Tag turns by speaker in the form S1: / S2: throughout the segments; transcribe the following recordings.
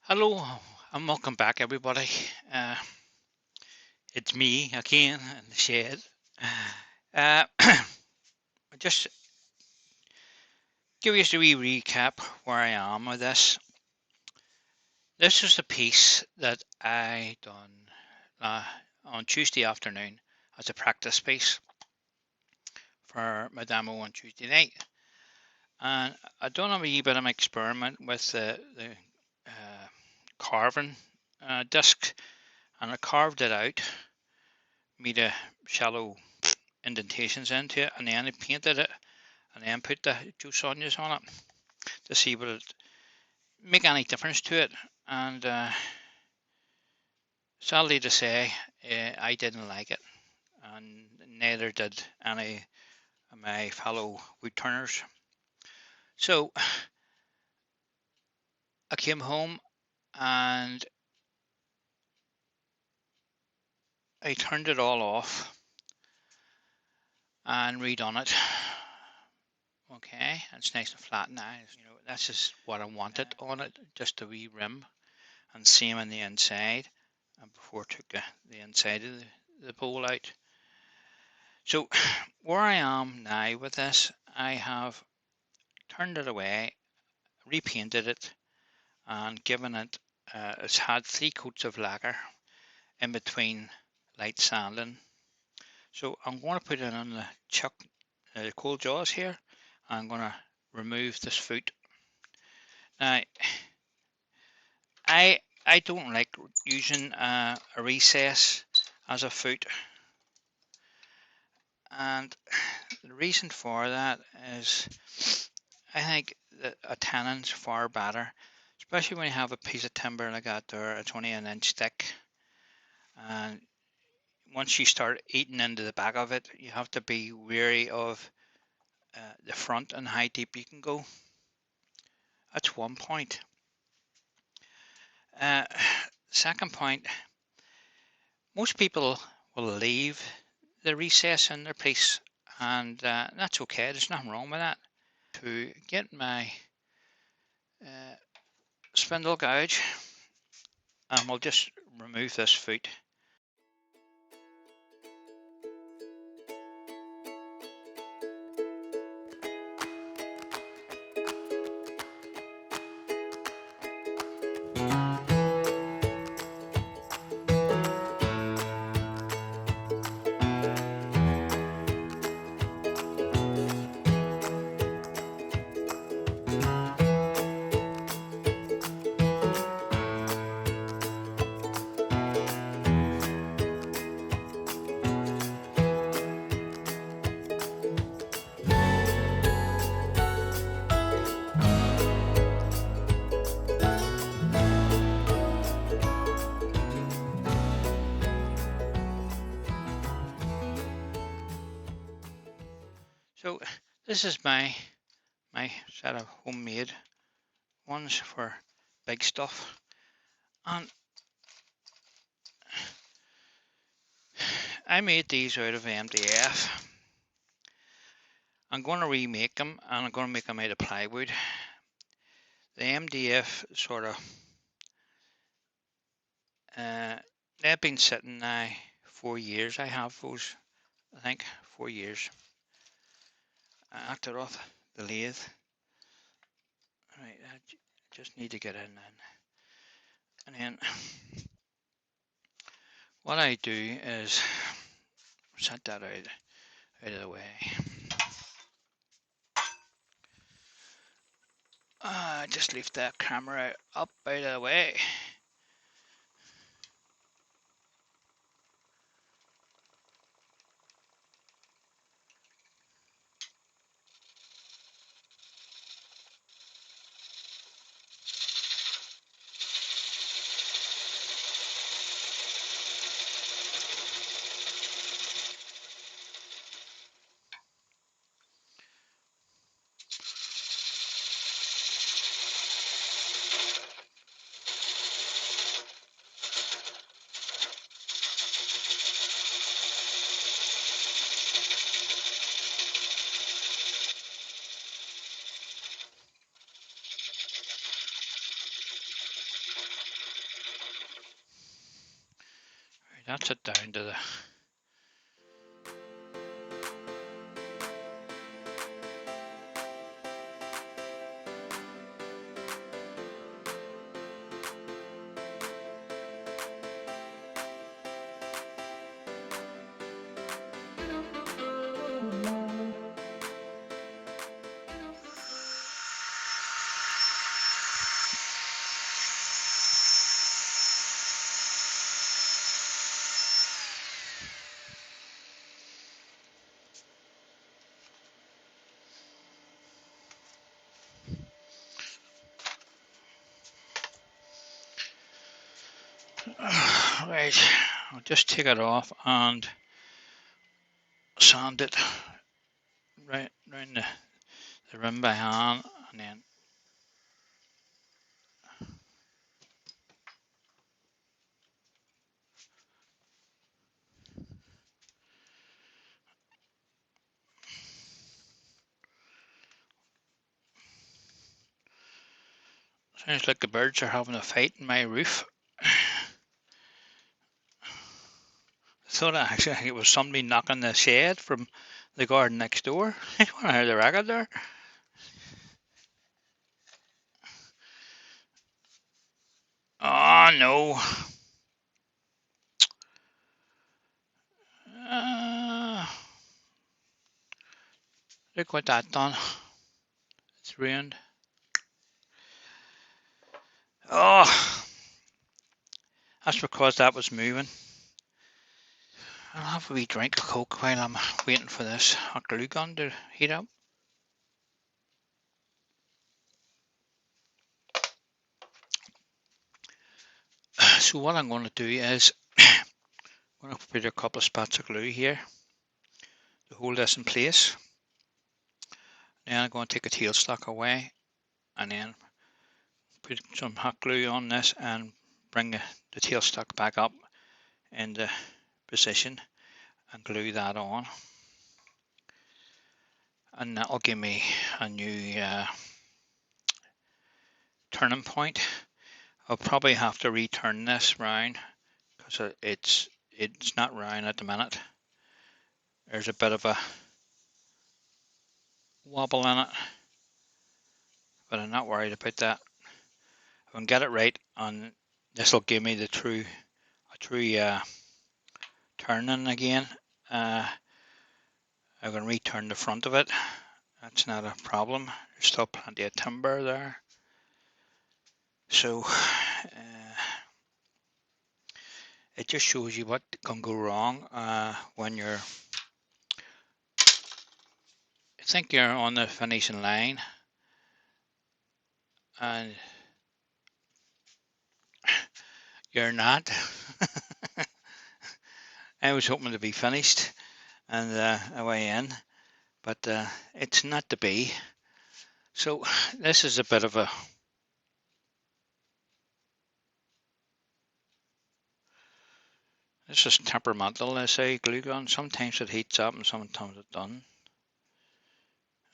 S1: Hello and welcome back, everybody. Uh, it's me again in the shed. Just give you a wee recap where I am with this. This was a piece that I done on Tuesday afternoon as a practice piece for my demo on Tuesday night, and I done a wee bit of an experiment with the carving disc, and I carved it out, made a shallow indentations into it, and then I painted it and then put the Joe Sonias on it to see would it make any difference to it. And sadly to say, I didn't like it, and neither did any of my fellow woodturners. So I came home and I turned it all off and redone it. Okay, it's nice and flat now. That's just what I wanted on it, just a wee rim, and same on the inside. And before I took the inside of the bowl out. So where I am now with this, I have turned it away, repainted it, and given it. It's had 3 coats of lacquer in between light sanding. So I'm going to put it on the coal jaws here. I'm going to remove this foot. Now, I don't like using a recess as a foot, and the reason for that is I think that a tannen's far better, especially when you have a piece of timber like that there, it's only an inch thick, and once you start eating into the back of it, you have to be wary of the front and how deep you can go. That's one point. Uh, Second point, most people will leave the recess in their piece, and that's okay. There's nothing wrong with that. To get my spindle gouge, and we'll just remove this foot. So this is my set of homemade ones for big stuff, and I made these out of MDF. I'm going to remake them, and I'm going to make them out of plywood. The MDF sort of they've been sitting now 4 years. I have those, I think 4 years. I knocked it off the lathe. Right, I just need to get in then. And then what I do is set that out of the way. Just lift that camera up out of the way. that's it down to the right. I'll just take it off and sand it right around the rim by hand, and then sounds like the birds are having a fight in my roof. I thought actually it was somebody knocking the shed from the garden next door. I don't know how the racket there. Oh no. Look what that done. It's ruined. Oh, that's because that was moving. I'll have a wee drink of Coke while I'm waiting for this hot glue gun to heat up. So what I'm going to do is I'm going to put a couple of spots of glue here to hold this in place. Then I'm going to take a tailstock away and then put some hot glue on this and bring the tailstock back up into position and glue that on. And that'll give me a new turning point. I'll probably have to return this round because it's not round at the minute. There's a bit of a wobble in it, but I'm not worried about that. If I can get it right, and this will give me the true turning again. I can return the front of it. That's not a problem. There's still plenty of timber there. So it just shows you what can go wrong when you think you're on the finishing line and you're not. I was hoping to be finished and away in, but it's not to be. So this is a bit of a this is temperamental, they say, glue gun. Sometimes it heats up and sometimes it doesn't.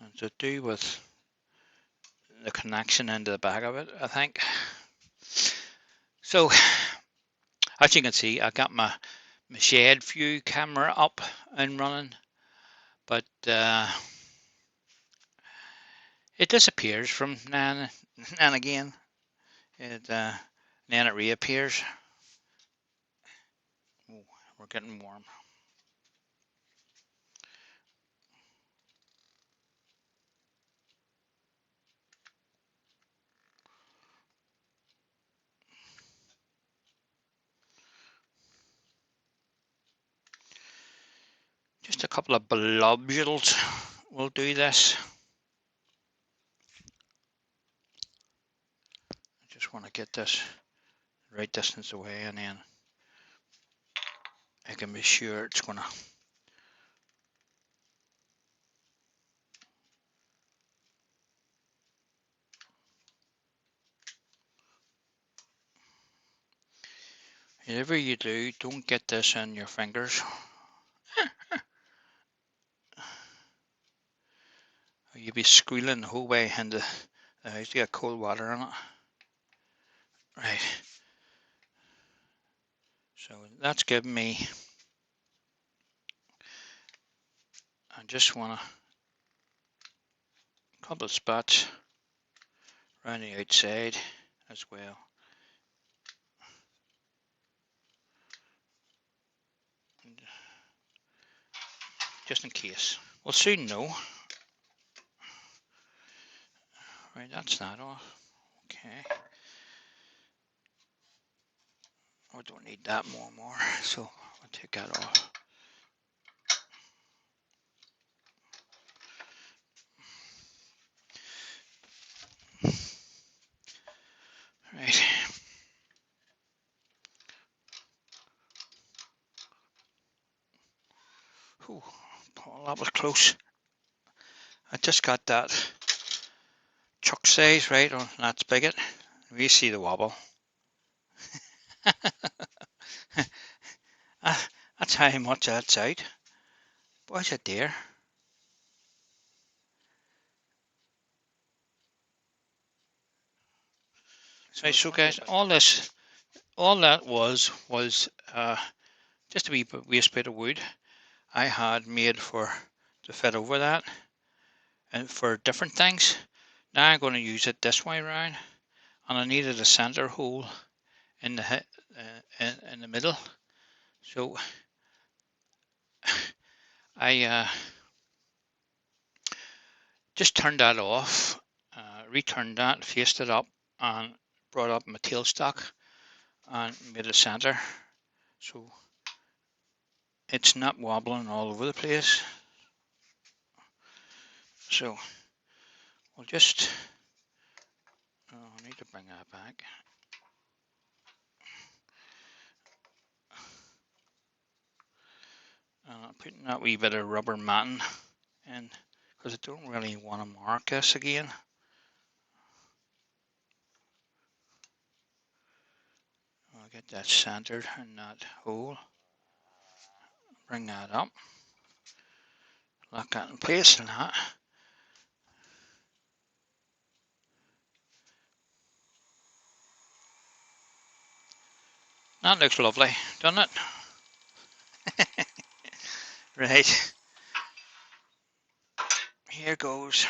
S1: And to do with the connection into the back of it, I think. So as you can see, I got my shed view camera up and running, but it disappears from now and again. Then it reappears. Oh, we're getting warm. Just a couple of blobules will do this. I just want to get this the right distance away, and then I can be sure it's going to whatever you do, don't get this in your fingers. You'll be squealing the whole way into the house to get cold water in it. Right. So that's given me, I just want a couple of spots around the outside as well. Just in case. We'll soon know. Right, that's that off. Okay. We don't need that more, so I'll take that off. Right. Ooh, Paul, that was close. I just got that chuck size right on that spigot. We see the wobble. That's how much that's out. Why's it there? So guys, all that was just a wee waste bit of wood I had made to fit over that and for different things. Now I'm going to use it this way around, and I needed a center hole in the middle, so I just turned that off, returned that, faced it up, and brought up my tailstock and made a center, so it's not wobbling all over the place. So we'll just, I need to bring that back. I'm putting that wee bit of rubber matting in because I don't really want to mark this again. I'll get that centered in that hole. Bring that up. Lock that in place and that. That looks lovely, doesn't it? Right. Here goes.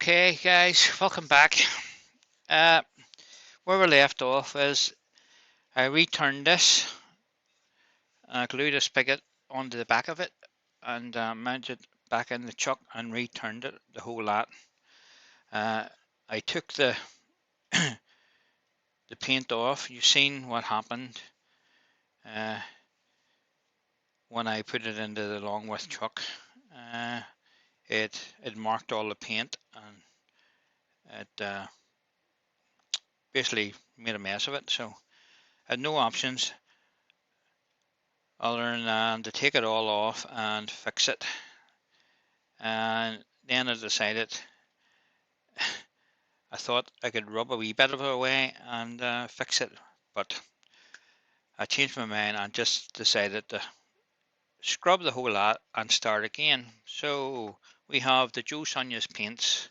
S1: Okay, guys, welcome back. Uh, where we left off is I returned this, glued a spigot onto the back of it, and mounted it back in the chuck and returned it the whole lot. I took the the paint off. You've seen what happened when I put it into the Longworth chuck. It marked all the paint, and it basically made a mess of it. So I had no options other than to take it all off and fix it. And then I decided I thought I could rub a wee bit of it away and fix it, but I changed my mind and just decided to scrub the whole lot and start again. So we have the Joe Sonia's paints.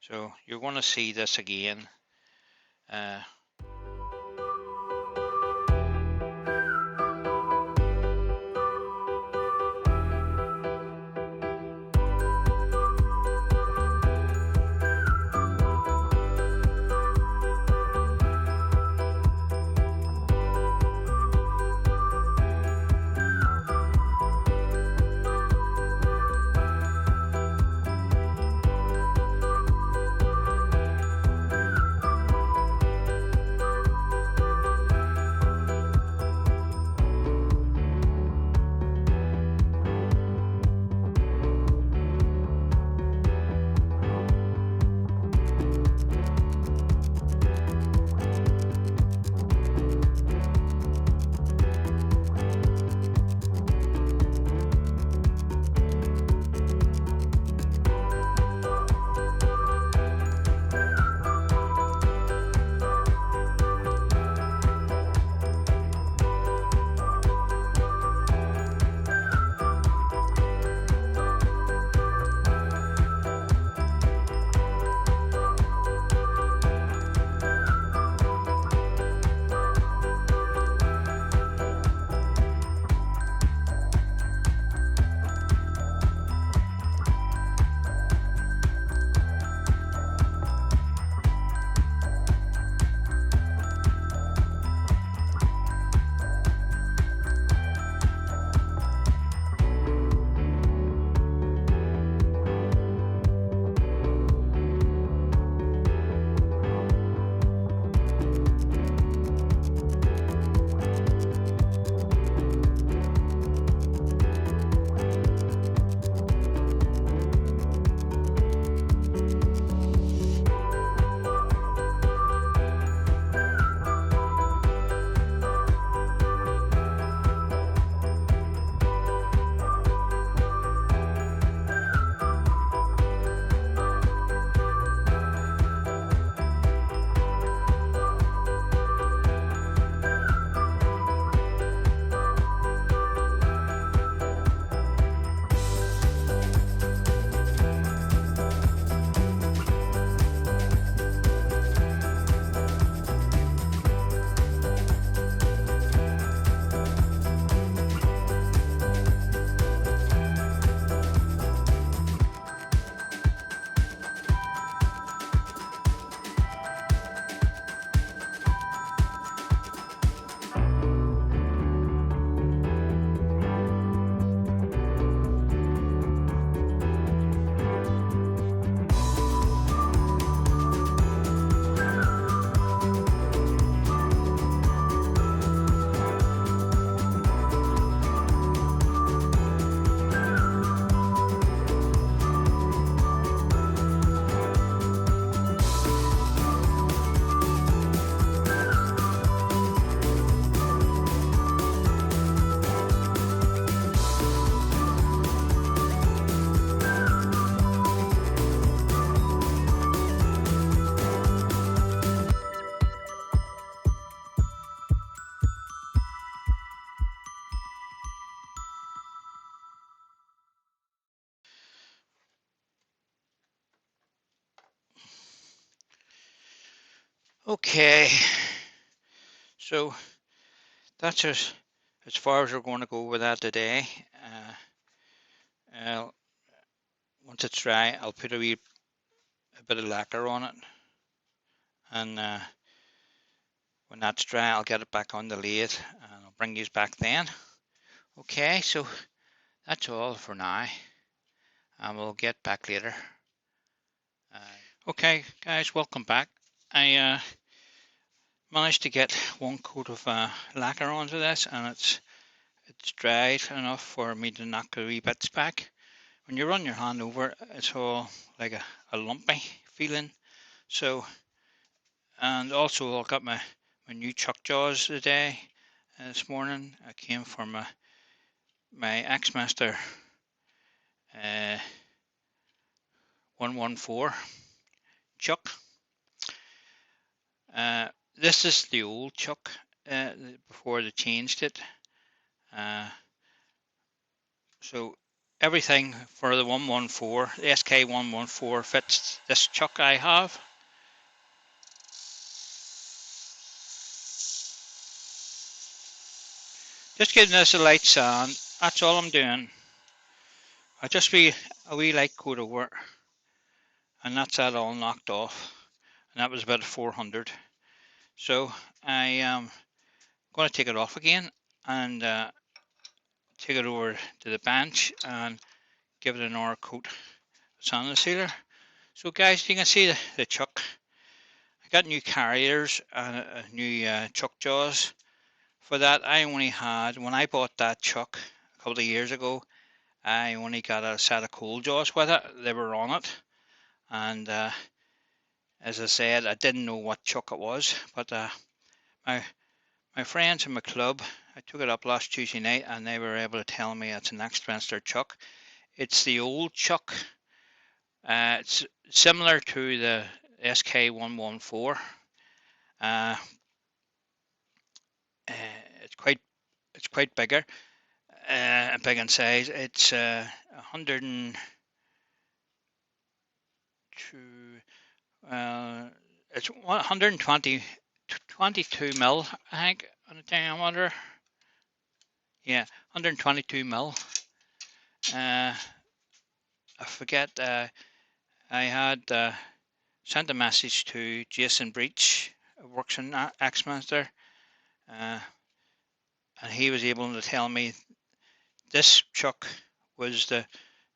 S1: So you're going to see this again. Okay, so that's as far as we're going to go with that today. Once it's dry, I'll put a wee a bit of lacquer on it, and when that's dry I'll get it back on the lathe and I'll bring you back then. Okay, so that's all for now, and we'll get back later. Okay guys, welcome back. I managed to get one coat of lacquer onto this, and it's dried enough for me to knock the wee bits back. When you run your hand over it, it's all like a lumpy feeling. So, and also I got my new chuck jaws today. This morning I came from my Axmaster 114 chuck. This is the old chuck before they changed it. So everything for the 114, the SK 114 fits this chuck I have. Just giving this a light sand, that's all I'm doing. I just be a wee light coat over it, and that's that all knocked off, and that was about 400. So I am going to take it off again and take it over to the bench and give it another coat of sand sealer. So guys, you can see the chuck. I got new carriers and new chuck jaws. For that, I only had, when I bought that chuck a couple of years ago, I only got a set of cold jaws with it. They were on it, and as I said, I didn't know what chuck it was, but my friends in my club, I took it up last Tuesday night, and they were able to tell me it's an Axmaster chuck. It's the old chuck. It's similar to the SK114. It's quite bigger, big in size. It's 102. It's 122 mil, I think, on the diameter. Yeah, 122 mil. I forget. I had sent a message to Jason Breach, who works in Axmaster, and he was able to tell me this chuck was the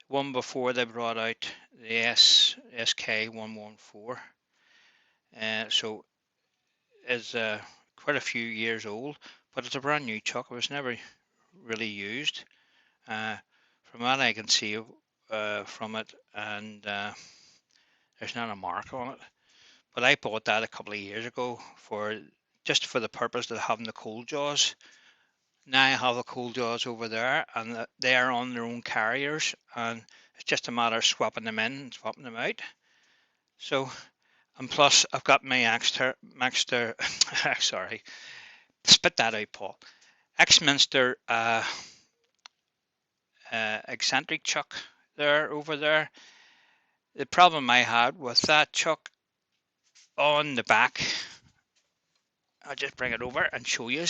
S1: one before they brought out the SK114. So it's quite a few years old, but it's a brand new chuck. It was never really used. From what I can see from it, and there's not a mark on it. But I bought that a couple of years ago for just for the purpose of having the cold jaws. Now I have the cold jaws over there, and they are on their own carriers, and it's just a matter of swapping them in and swapping them out. So, and plus I've got my Axmaster, sorry, spit that out, Paul. Axminster eccentric chuck there over there. The problem I had with that chuck on the back, I'll just bring it over and show you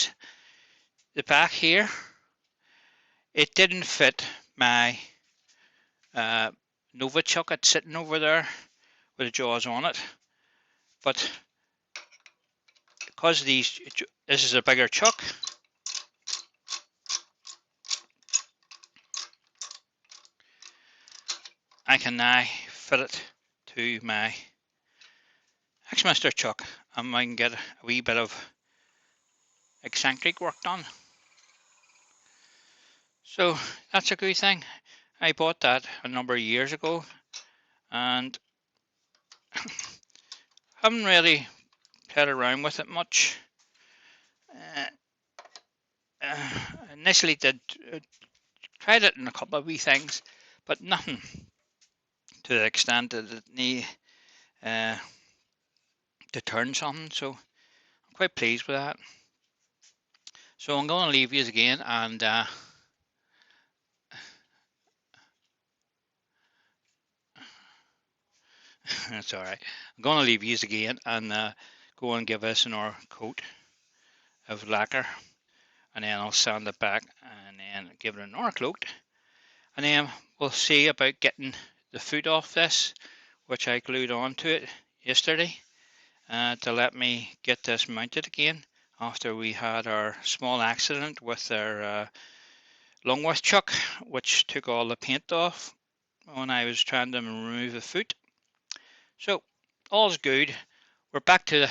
S1: the back here. It didn't fit my Nova chuck that's sitting over there with the jaws on it, but because this is a bigger chuck, I can now fit it to my Axmaster chuck, and I can get a wee bit of eccentric work done. So that's a good thing. I bought that a number of years ago, and haven't really played around with it much. Initially did tried it in a couple of wee things, but nothing to the extent that it need to turn something. So I'm quite pleased with that. So I'm going to leave you again, and that's all right. I'm going to leave you again and go and give us another coat of lacquer, and then I'll sand it back and then give it another coat, and then we'll see about getting the foot off this which I glued onto it yesterday to let me get this mounted again after we had our small accident with our Longworth chuck, which took all the paint off when I was trying to remove the foot. So all's good. We're back to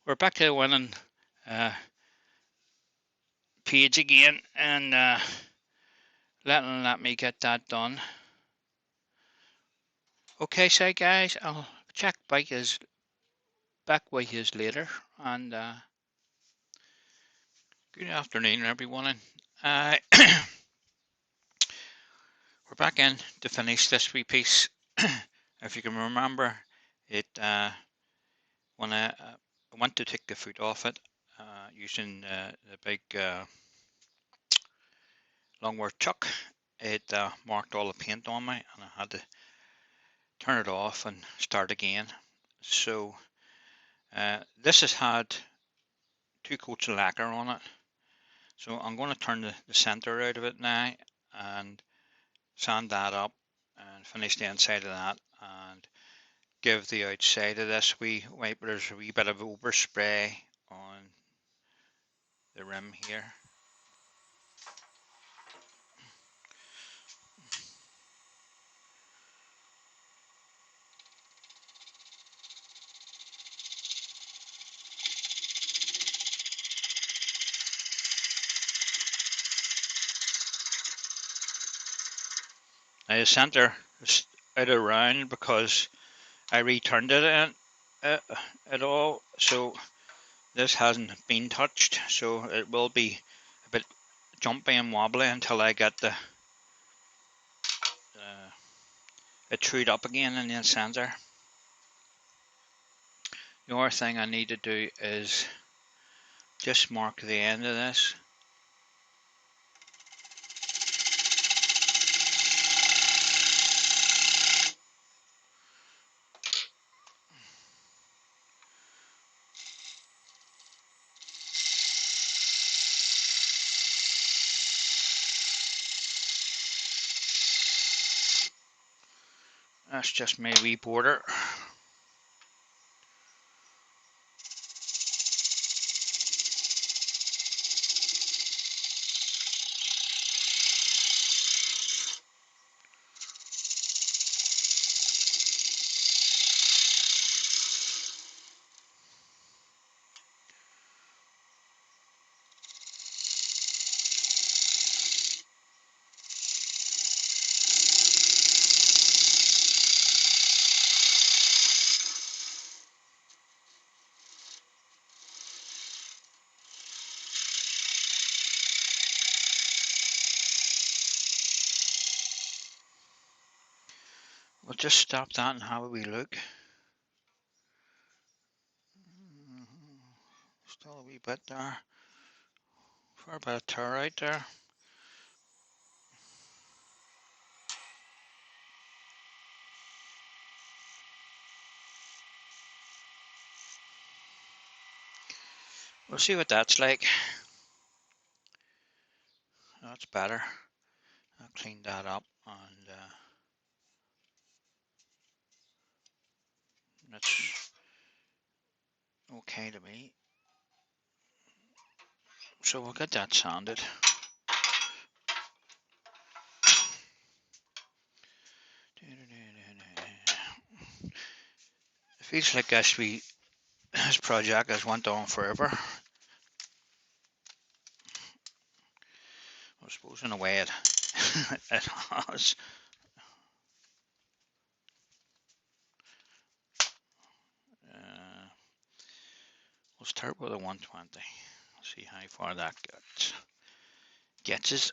S1: the winning page again, and let me get that done. Okay, so guys, I'll check back with you later, and good afternoon, everyone. Uh, we're back in to finish this wee piece. If you can remember it, when I went to take the foot off it, using the big Longworth chuck, it marked all the paint on me, and I had to turn it off and start again. So this has had 2 coats of lacquer on it. So I'm going to turn the center out of it now and sand that up and finish the inside of that, and give the outside of this wee wipe. There's a wee bit of overspray on the rim here. Now the center is out of round because I returned it in at all, so this hasn't been touched, so it will be a bit jumpy and wobbly until I get it trued up again in the center. The other thing I need to do is just mark the end of this. That's just my wee border. We'll just stop that and have a wee look. Still a wee bit there. Fair bit of tear out there. We'll see what that's like. That's better. I'll clean that up, and that's okay to me. So we'll get that sanded. It feels like this project has went on forever. I suppose in a way it it has. We'll start with a 120. See how far that gets us.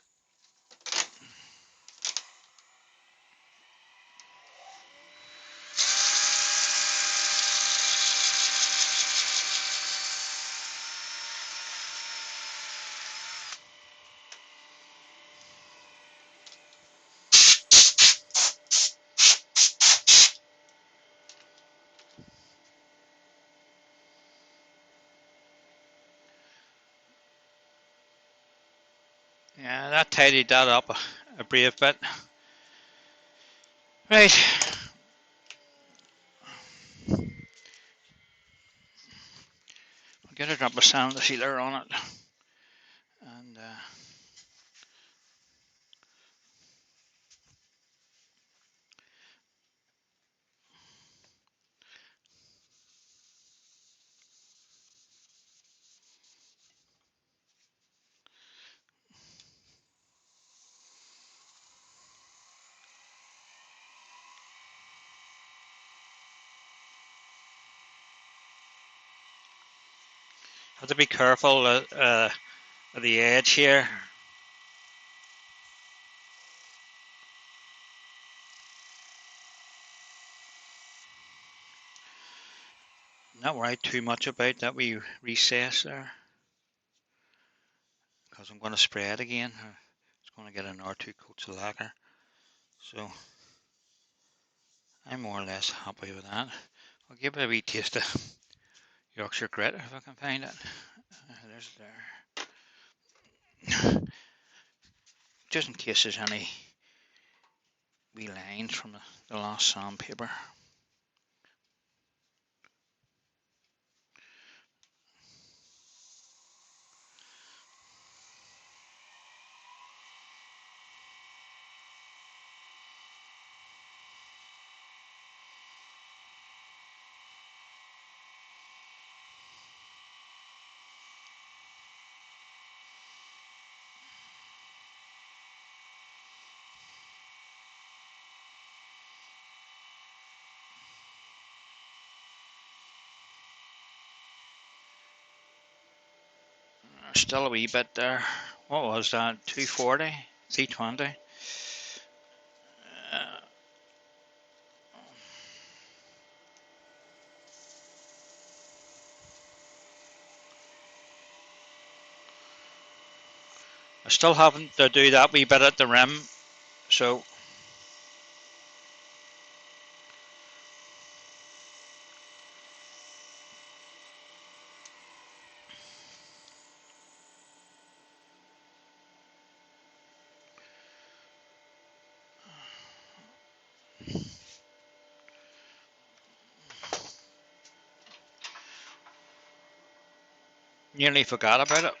S1: Yeah, that tidied that up a brave bit. Right. Get a drop of sand sealer on it, and have to be careful at the edge here. Not worry too much about that wee recess there, because I'm going to spray it again. It's going to get another 2 coats of lacquer, so I'm more or less happy with that. I'll give it a wee taste of Yorkshire grit if I can find it. There's there. Just in case there's any wee lines from the last sandpaper. Still a wee bit there. What was that? 240? 320? I still having to do that wee bit at the rim, so nearly forgot about it.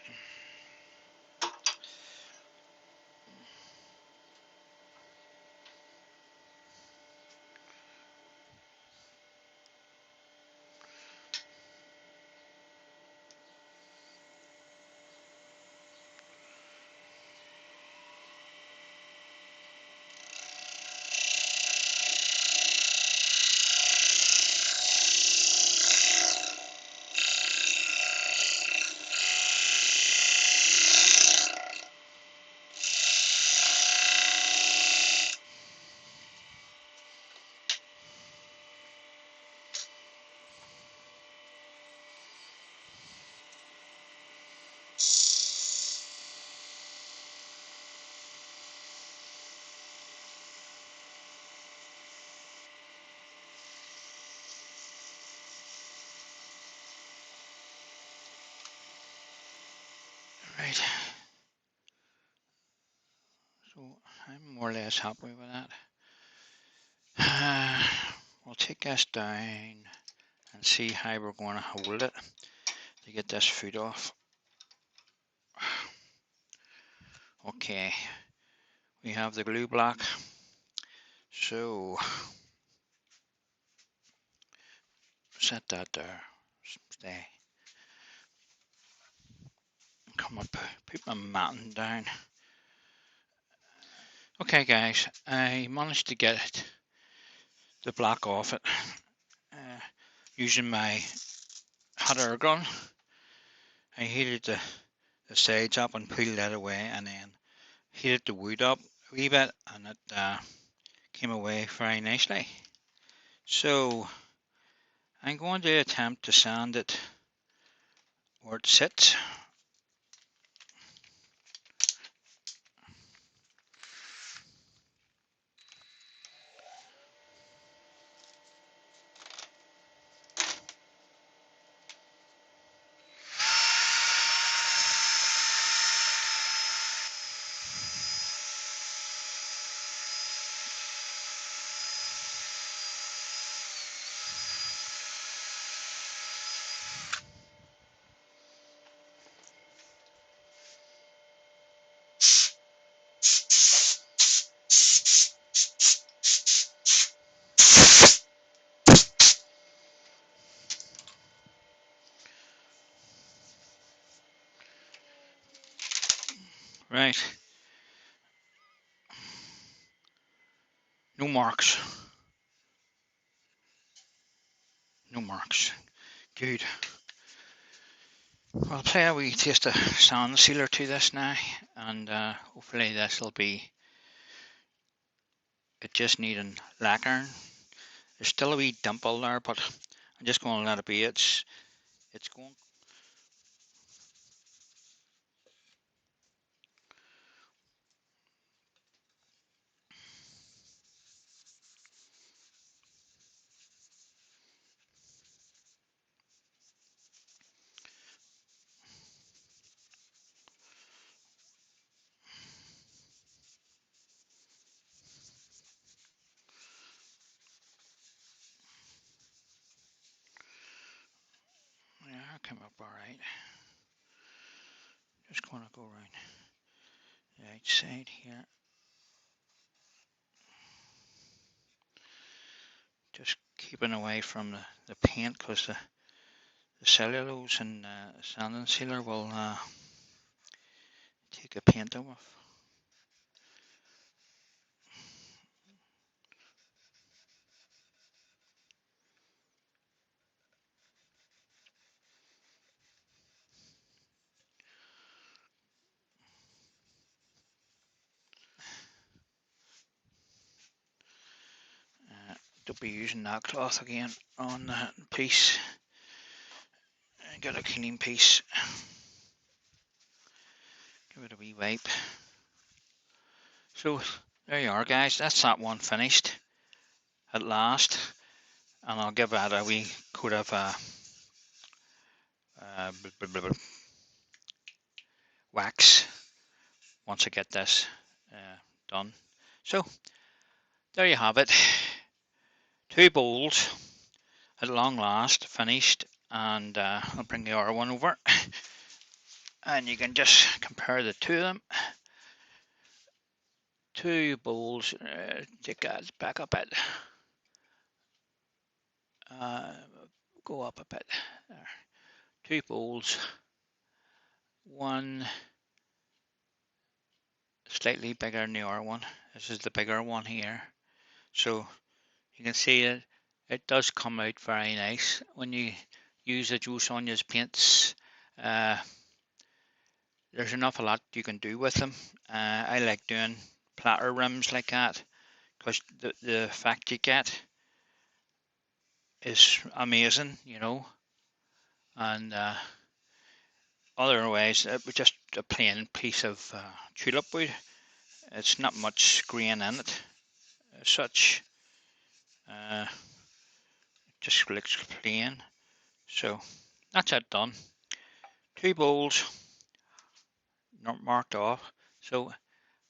S1: Right. So I'm more or less happy with that. We'll take this down and see how we're going to hold it to get this foot off. Okay, we have the glue block, so set that there, stay. Come up, put my matting down. Okay guys, I managed to get the block off it using my hot air gun. I heated the sides up and peeled that away, and then heated the wood up a wee bit, and it came away very nicely. So I'm going to attempt to sand it where it sits. Right. No marks. No marks. Good. Well, I'll play a wee taste of sand sealer to this now, and hopefully this will be it just needing lacquering. There's still a wee dimple there, but I'm just going to let it be. It's going. Yeah, I came up all right. Just going to go around the outside here. Just keeping away from the paint because the cellulose and sanding sealer will take the paint off. Don't be using that cloth again on that piece. Got a clean piece. Give it a wee wipe. So there you are, guys. That's that one finished at last, and I'll give that a wee coat of wax once I get this done. So there you have it. 2 bowls at long last finished, and I'll bring the other one over, and you can just compare the two of them. 2 bowls. Take that back up it. Go up a bit. There. 2 bowls. One slightly bigger than the other one. This is the bigger one here. So you can see it does come out very nice when you use the Joe Sonia's paints. There's an awful lot you can do with them. I like doing platter rims like that because the effect you get is amazing, you know. And otherwise, it was just a plain piece of tulip wood. It's not much grain in it as such. Uh, just looks plain. So that's it done. 2 bowls not marked off. So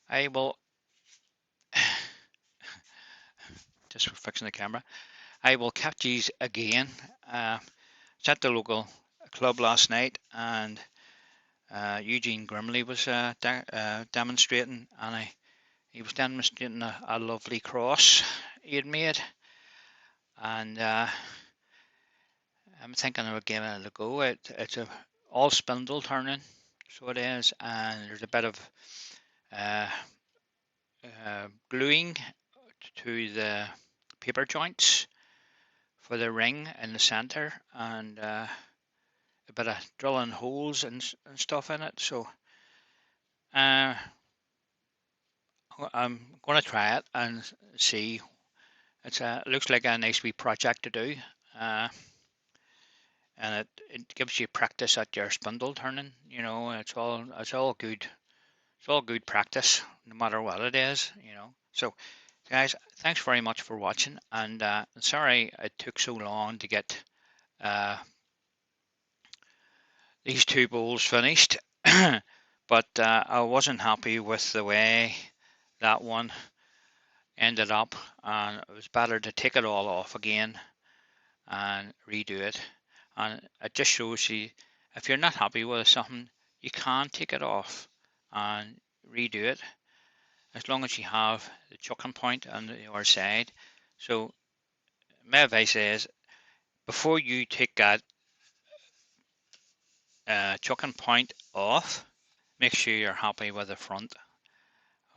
S1: I will just for fixing the camera. I will catch these again. It's at the local club last night, and Eugene Grimley was demonstrating, and he was demonstrating a lovely cross he had made, and I'm thinking of giving it a go. It's all spindle turning, so it is, and there's a bit of uh, gluing to the paper joints for the ring in the center, and a bit of drilling holes and stuff in it. So I'm going to try it and see. It looks like a nice wee project to do, uh, and it gives you practice at your spindle turning. You know, it's all good. It's all good practice, no matter what it is. You know. So, guys, thanks very much for watching, and sorry it took so long to get these 2 bowls finished, but I wasn't happy with the way that one ended up, and it was better to take it all off again and redo it. And it just shows you, if you're not happy with something, you can take it off and redo it, as long as you have the choking point on the other side. So my advice is, before you take that choking point off, make sure you're happy with the front,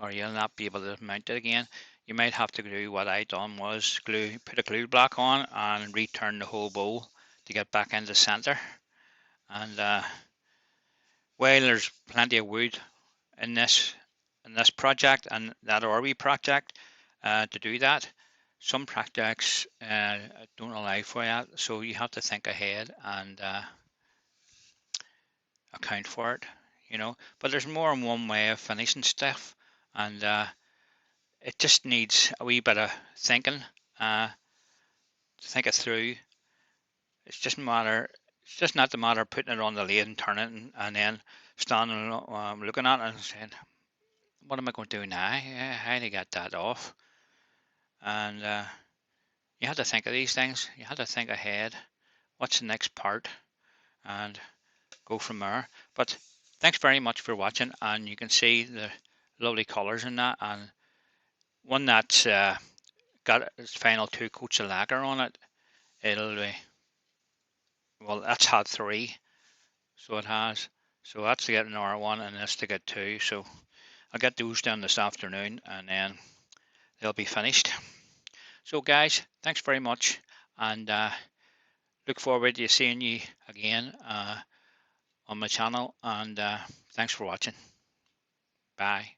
S1: or you'll not be able to mount it again. You might have to do what I done, was put a glue block on and return the whole bowl to get back into the center. And while there's plenty of wood in this project and that RV project to do that, some projects don't allow for that, so you have to think ahead and account for it, you know. But there's more than one way of finishing stuff, and it just needs a wee bit of thinking to think it through. It's just matter. It's just not the matter of putting it on the lathe and turning it, and then standing looking at it and saying, "What am I going to do now? How do I get that off?" And you have to think of these things. You have to think ahead. What's the next part? And go from there. But thanks very much for watching, and you can see the lovely colours in that, and one that's got its final 2 coats of lacquer on it. It'll be, well, that's had 3, so it has. So that's to get an R1 and this to get 2. So I'll get those done this afternoon and then they'll be finished. So guys, thanks very much, and look forward to seeing you again on my channel, and thanks for watching. Bye.